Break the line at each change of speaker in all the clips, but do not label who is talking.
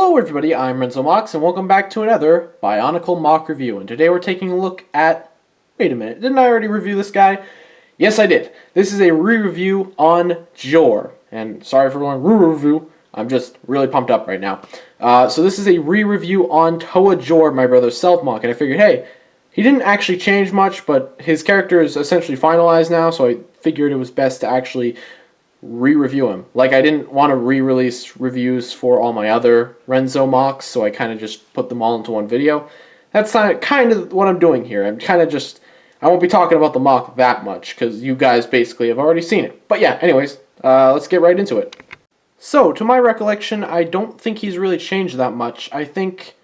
Hello everybody, I'm Renzo Mox, and welcome back to another Bionicle Moc Review. And today we're taking a look at... Wait a minute, didn't I already review this guy? Yes, I did. This is a re-review on Jor. And sorry for going re-review, I'm just really pumped up right now. So this is a re-review on Toa Jor, my brother Self Moc, and I figured, hey, he didn't actually change much, but his character is essentially finalized now, so I figured it was best to actually re-review him. Like, I didn't want to re-release reviews for all my other Renzo Mocs, so I kind of just put them all into one video. That's kind of what I'm doing here. I'm kind of just... I won't be talking about the Moc that much, because you guys basically have already seen it. But yeah, anyways, let's get right into it. So, to my recollection, I don't think he's really changed that much. I think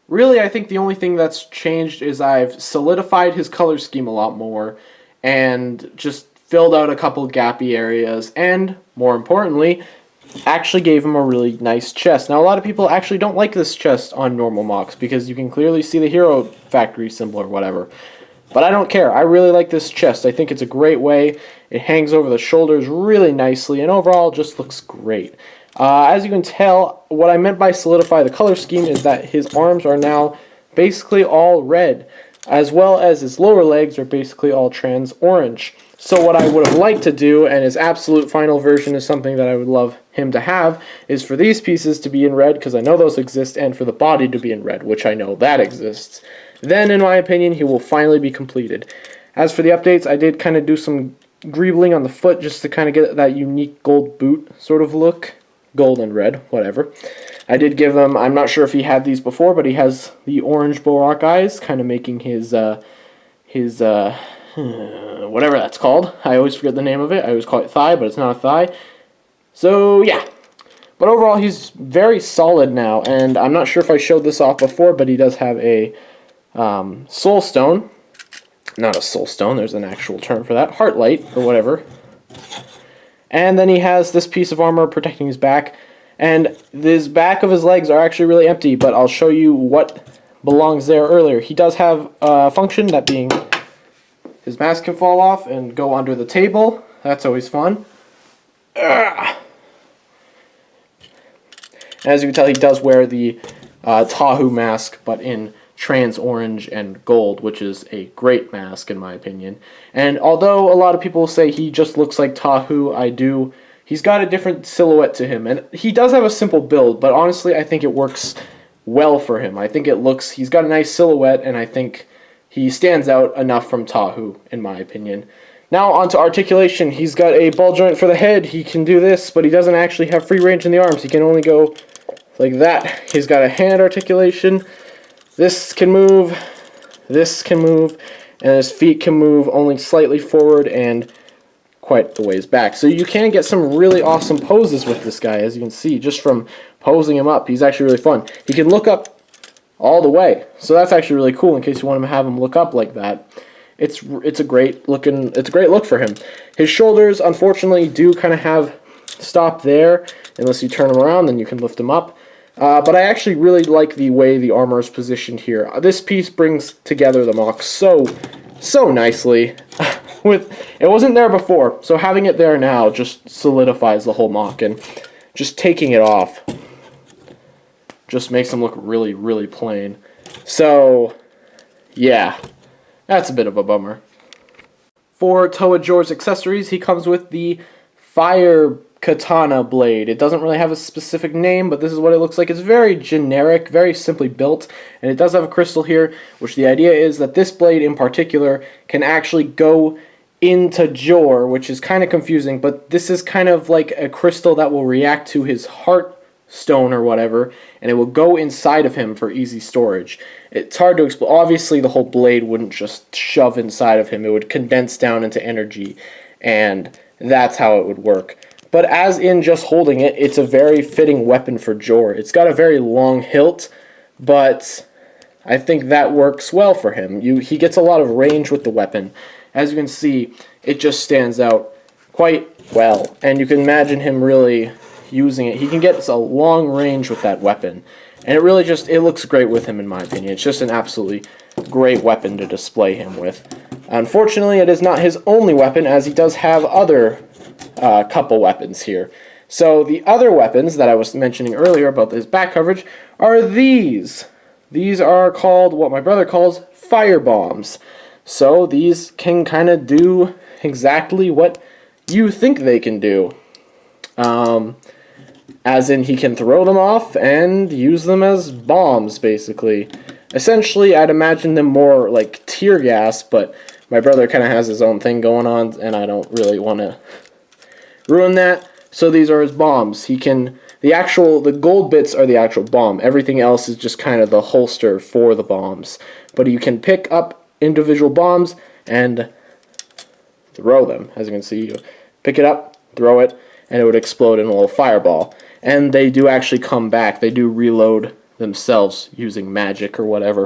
the only thing that's changed is I've solidified his color scheme a lot more, and just filled out a couple gappy areas, and, more importantly, actually gave him a really nice chest. Now, a lot of people actually don't like this chest on normal Mocs, because you can clearly see the Hero Factory symbol or whatever. But I don't care. I really like this chest. I think it's a great way. It hangs over the shoulders really nicely, and overall just looks great. As you can tell, what I meant by solidify the color scheme is that his arms are now basically all red, as well as his lower legs are basically all trans orange. So what I would have liked to do, and his absolute final version is something that I would love him to have, is for these pieces to be in red, because I know those exist, and for the body to be in red, which I know that exists. Then, in my opinion, he will finally be completed. As for the updates, I did kind of do some greebling on the foot just to kind of get that unique gold boot sort of look. Gold and red, whatever. I did give him, I'm not sure if he had these before, but he has the orange Borak eyes, kind of making his whatever that's called. I always forget the name of it. I always call it thigh, but it's not a thigh. So, yeah. But overall, he's very solid now, and I'm not sure if I showed this off before, but he does have a soul stone. Not a soul stone, there's an actual term for that. Heart light, or whatever. And then he has this piece of armor protecting his back. And the back of his legs are actually really empty, but I'll show you what belongs there earlier. He does have a function, that being his mask can fall off and go under the table. That's always fun. As you can tell, he does wear the Tahu mask, but in trans orange and gold, which is a great mask in my opinion. And although a lot of people say he just looks like Tahu, he's got a different silhouette to him, and he does have a simple build, but honestly I think it works well for him. I think he's got a nice silhouette, and I think he stands out enough from Tahu, in my opinion. Now onto articulation. He's got a ball joint for the head. He can do this, but he doesn't actually have free range in the arms. He can only go like that. He's got a hand articulation. This can move, and his feet can move only slightly forward and quite the ways back. So you can get some really awesome poses with this guy, as you can see, just from posing him up. He's actually really fun. He can look up all the way, so that's actually really cool in case you want to have him look up like that. It's a great look for him. His shoulders, unfortunately, do kind of have stop there. Unless you turn him around, then you can lift him up. But I actually really like the way the armor is positioned here. This piece brings together the Moc so nicely. It wasn't there before, so having it there now just solidifies the whole Moc, and just taking it off just makes him look really, really plain. So, yeah, that's a bit of a bummer. For Toa Jor's accessories, he comes with the Fire Katana blade. It doesn't really have a specific name, but this is what it looks like. It's very generic, very simply built, and it does have a crystal here, which the idea is that this blade in particular can actually go into Jor, which is kind of confusing, but this is kind of like a crystal that will react to his heart stone or whatever, and it will go inside of him for easy storage. It's hard to explain. Obviously, the whole blade wouldn't just shove inside of him. It would condense down into energy, and that's how it would work. But as in just holding it, it's a very fitting weapon for Jor. It's got a very long hilt, but I think that works well for him. He gets a lot of range with the weapon. As you can see, it just stands out quite well, and you can imagine him really using it. He can get a long range with that weapon, and it looks great with him in my opinion. It's just an absolutely great weapon to display him with. Unfortunately, it is not his only weapon, as he does have other couple weapons here. So the other weapons that I was mentioning earlier about this back coverage are these. These are called what my brother calls fire bombs. So these can kind of do exactly what you think they can do. As in, he can throw them off and use them as bombs, basically. Essentially, I'd imagine them more like tear gas, but my brother kind of has his own thing going on, and I don't really want to ruin that. So these are his bombs. He can, the gold bits are the actual bomb. Everything else is just kind of the holster for the bombs. But you can pick up individual bombs and throw them. As you can see, you pick it up, throw it, and it would explode in a little fireball. And they do actually come back. They do reload themselves using magic or whatever.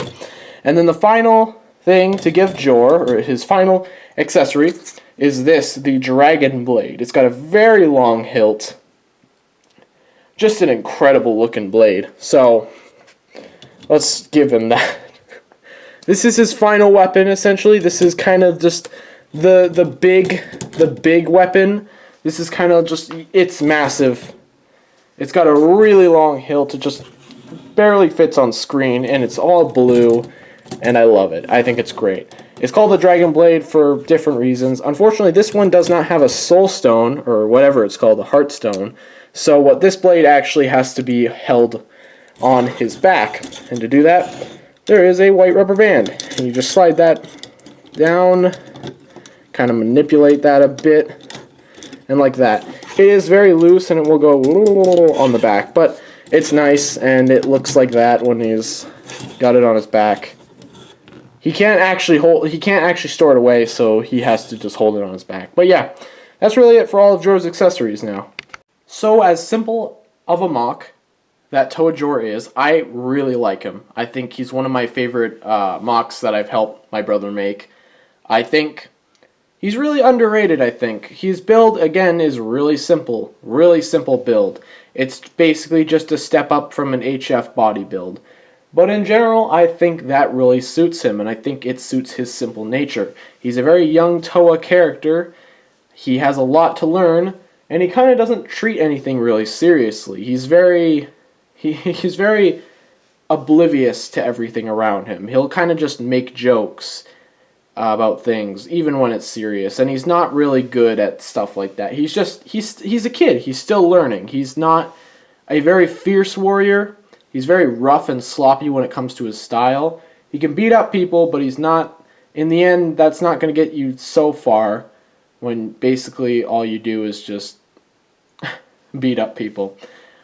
And then the final thing to give Jor, or his final accessory, is this, the Dragon Blade. It's got a very long hilt. Just an incredible looking blade. So, let's give him that. This is his final weapon, essentially. This is kind of just the big weapon. This is kind of just, it's massive. It's got a really long hilt. It just barely fits on screen, and it's all blue, and I love it. I think it's great. It's called the Dragon Blade for different reasons. Unfortunately, this one does not have a soul stone, or whatever it's called, a heart stone. So what this blade actually has to be held on his back. And to do that, there is a white rubber band. And you just slide that down, kind of manipulate that a bit, and like that. It is very loose, and it will go on the back, but it's nice, and it looks like that when he's got it on his back. He can't actually store it away, so he has to just hold it on his back. But yeah, that's really it for all of Jor's accessories now. So as simple of a mock that Toa Jor is, I really like him. I think he's one of my favorite mocks that I've helped my brother make. I think he's really underrated, I think. His build, again, is really simple build. It's basically just a step up from an HF body build. But in general, I think that really suits him, and I think it suits his simple nature. He's a very young Toa character. He has a lot to learn, and he kind of doesn't treat anything really seriously. He's very oblivious to everything around him. He'll kind of just make jokes about things, even when it's serious, and he's not really good at stuff like that. He's a kid. He's still learning. He's not a very fierce warrior. He's very rough and sloppy when it comes to his style. He can beat up people, but he's not, in the end, that's not going to get you so far when basically all you do is just beat up people.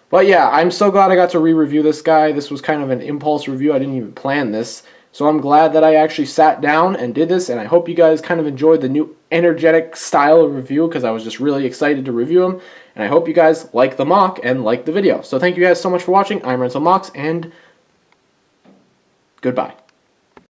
But yeah, I'm so glad I got to re-review this guy. This was kind of an impulse review. I didn't even plan this. So I'm glad that I actually sat down and did this, and I hope you guys kind of enjoyed the new energetic style of review, because I was just really excited to review them, and I hope you guys like the mock and like the video. So thank you guys so much for watching. I'm Bionicle Moc, and goodbye.